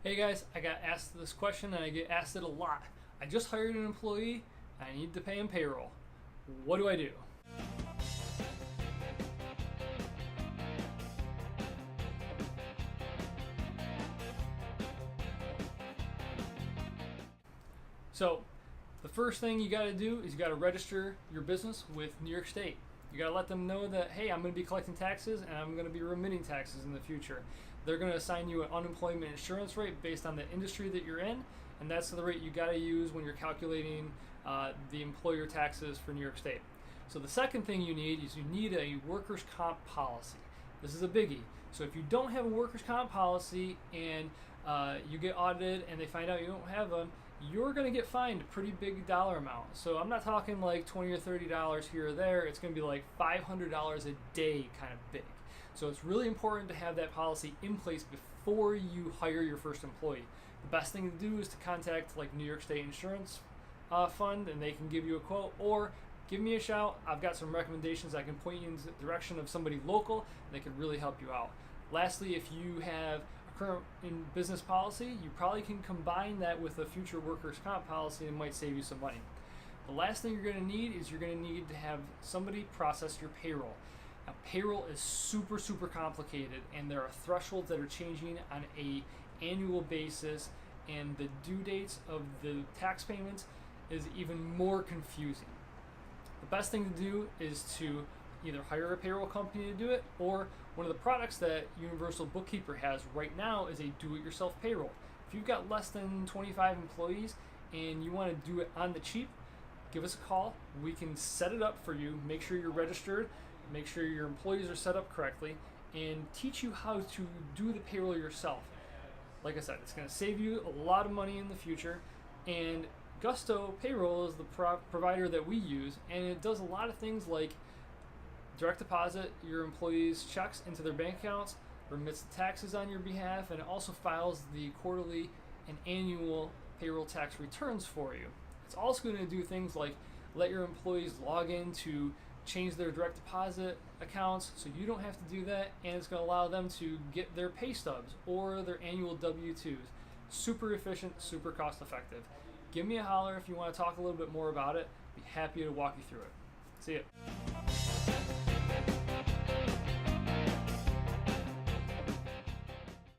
Hey guys, I got asked this question and I get asked it a lot. I just hired an employee and I need to pay him payroll. What do I do? So, the first thing you got to do is you got to register your business with New York State. You got to let them know that, hey, I'm going to be collecting taxes and I'm going to be remitting taxes in the future. They're going to assign you an unemployment insurance rate based on the industry that you're in, and that's the rate you got to use when you're calculating the employer taxes for New York State. So the second thing you need is you need a workers' comp policy. This is a biggie. So if you don't have a workers' comp policy and you get audited and they find out you don't have one, you're going to get fined a pretty big dollar amount. So I'm not talking like $20 or $30 here or there. It's going to be like $500 a day kind of big. So it's really important to have that policy in place before you hire your first employee. The best thing to do is to contact like New York State Insurance Fund, and they can give you a quote, or give me a shout. I've got some recommendations. I can point you in the direction of somebody local that can really help you out. Lastly, if you have a current in business policy, you probably can combine that with a future workers' comp policy and it might save you some money. The last thing you're going to need is you're going to need to have somebody process your payroll. Now, payroll is super, super complicated, and there are thresholds that are changing on a annual basis, and the due dates of the tax payments is even more confusing. The best thing to do is to either hire a payroll company to do it, or one of the products that Universal Bookkeeper has right now is a do-it-yourself payroll. If you've got less than 25 employees and you want to do it on the cheap, give us a call. We can set it up for you, make sure you're registered, make sure your employees are set up correctly, and teach you how to do the payroll yourself. Like I said, it's going to save you a lot of money in the future, and Gusto Payroll is the provider that we use, and it does a lot of things like direct deposit your employees' checks into their bank accounts, remits the taxes on your behalf, and it also files the quarterly and annual payroll tax returns for you. It's also going to do things like let your employees log in to change their direct deposit accounts so you don't have to do that, and it's going to allow them to get their pay stubs or their annual W-2s. Super efficient, super cost effective. Give me a holler if you want to talk a little bit more about it. Be happy to walk you through it. See ya.